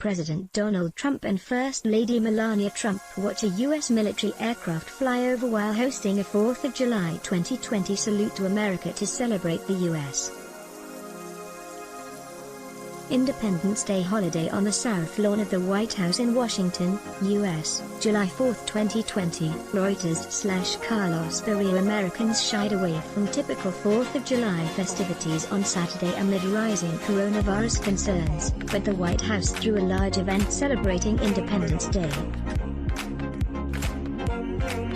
President Donald Trump and First Lady Melania Trump watch a U.S. military aircraft fly over while hosting a 4th of July 2020 salute to America to celebrate the U.S. Independence Day holiday on the South Lawn of the White House in Washington, U.S., July 4, 2020. Reuters/Carlos Pereira. Americans shied away from typical 4th of July festivities on Saturday amid rising coronavirus concerns, but the White House threw a large event celebrating Independence Day.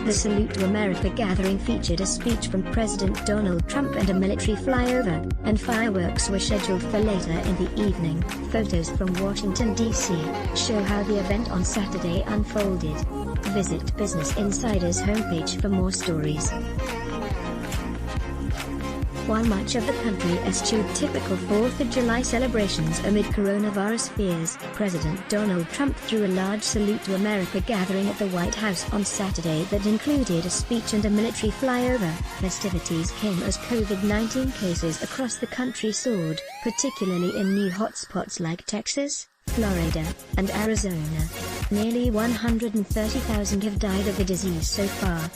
The Salute to America gathering featured a speech from President Donald Trump and a military flyover, and fireworks were scheduled for later in the evening. Photos from Washington, D.C., show how the event on Saturday unfolded. Visit Business Insider's homepage for more stories. While much of the country eschewed typical 4th of July celebrations amid coronavirus fears, President Donald Trump threw a large Salute to America gathering at the White House on Saturday that included a speech and a military flyover. Festivities came as COVID-19 cases across the country soared, particularly in new hotspots like Texas, Florida, and Arizona. Nearly 130,000 have died of the disease so far.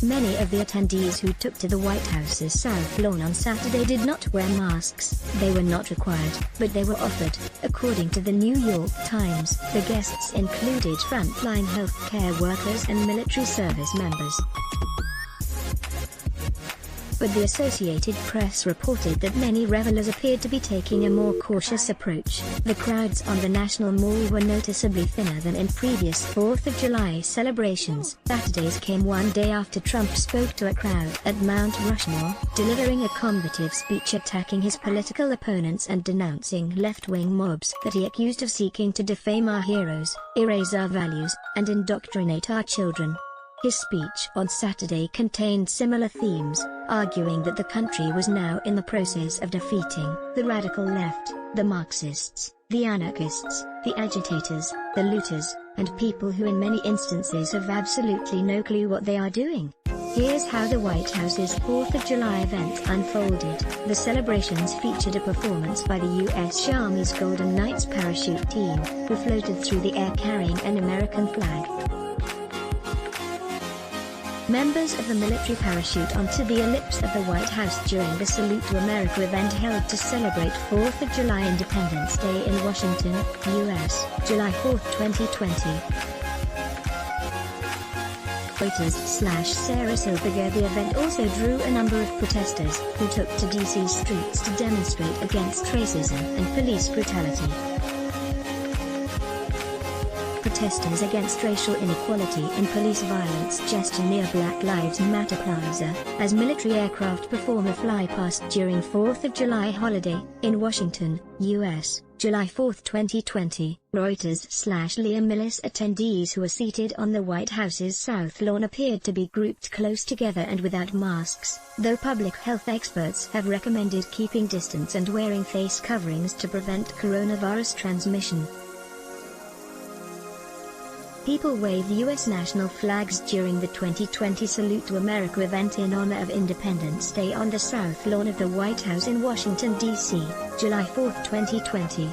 Many of the attendees who took to the White House's South Lawn on Saturday did not wear masks. They were not required, but they were offered, according to the New York Times. The guests included frontline healthcare workers and military service members. But the Associated Press reported that many revelers appeared to be taking a more cautious approach. The crowds on the National Mall were noticeably thinner than in previous 4th of July celebrations. Saturday's came one day after Trump spoke to a crowd at Mount Rushmore, delivering a combative speech attacking his political opponents and denouncing left-wing mobs that he accused of seeking to defame our heroes, erase our values, and indoctrinate our children. His speech on Saturday contained similar themes, arguing that the country was now in the process of defeating the radical left, the Marxists, the anarchists, the agitators, the looters, and people who in many instances have absolutely no clue what they are doing. Here's how the White House's 4th of July event unfolded. The celebrations featured a performance by the U.S. Army's Golden Knights parachute team, who floated through the air carrying an American flag. Members of the military parachute onto the ellipse of the White House during the Salute to America event held to celebrate 4th of July Independence Day in Washington, U.S., July 4, 2020. Reuters/Sarah Silberger. The event also drew a number of protesters, who took to D.C. streets to demonstrate against racism and police brutality. Protesters against racial inequality and police violence gesture near Black Lives Matter Plaza, as military aircraft perform a flypast during 4th of July holiday, in Washington, U.S., July 4, 2020. Reuters/Leah Millis. Attendees who were seated on the White House's South Lawn appeared to be grouped close together and without masks, though public health experts have recommended keeping distance and wearing face coverings to prevent coronavirus transmission. People waved U.S. national flags during the 2020 Salute to America event in honor of Independence Day on the South Lawn of the White House in Washington, D.C., July 4, 2020.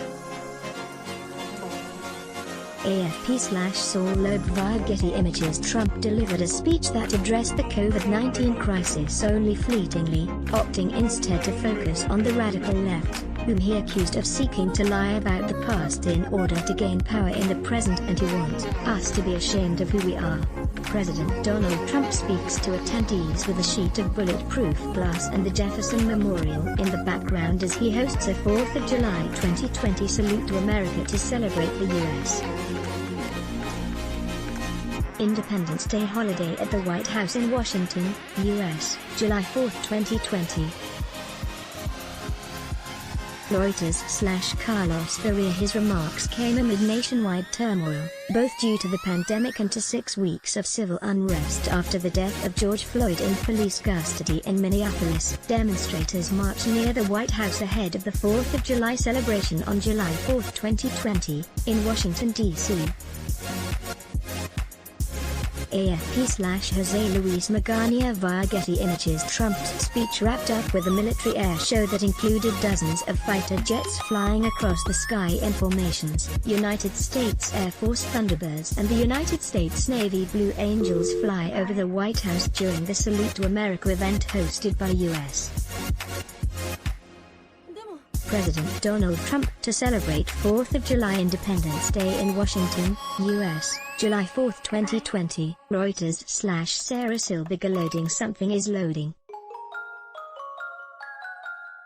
AFP/Saul Loeb. Via Getty Images. Trump delivered a speech that addressed the COVID-19 crisis only fleetingly, opting instead to focus on the radical left, whom he accused of seeking to lie about the past in order to gain power in the present and to want us to be ashamed of who we are. President Donald Trump speaks to attendees with a sheet of bulletproof glass and the Jefferson Memorial in the background as he hosts a 4th of July 2020 Salute to America to celebrate the U.S. Independence Day holiday at the White House in Washington, U.S., July 4, 2020. Reuters/Carlos Pereira. His remarks came amid nationwide turmoil, both due to the pandemic and to 6 weeks of civil unrest after the death of George Floyd in police custody in Minneapolis. Demonstrators marched near the White House ahead of the 4th of July celebration on July 4, 2020, in Washington, D.C. AFP/Jose Luis Magana via Getty Images. Trump's speech wrapped up with a military air show that included dozens of fighter jets flying across the sky in formations. United States Air Force Thunderbirds and the United States Navy Blue Angels fly over the White House during the Salute to America event hosted by U.S. President Donald Trump to celebrate 4th of July Independence Day in Washington, U.S., July 4, 2020. Reuters/Sarah Silberger. Loading. Something is loading.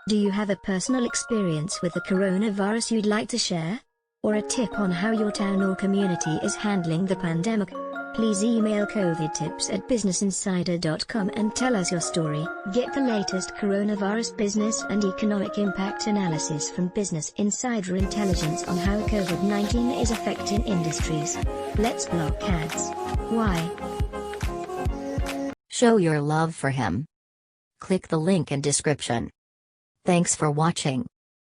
Do you have a personal experience with the coronavirus you'd like to share? Or a tip on how your town or community is handling the pandemic? Please email covidtips@businessinsider.com and tell us your story. Get the latest coronavirus business and economic impact analysis from Business Insider Intelligence on how COVID-19 is affecting industries. Let's block ads. Why? Show your love for him. Click the link in description. Thanks for watching.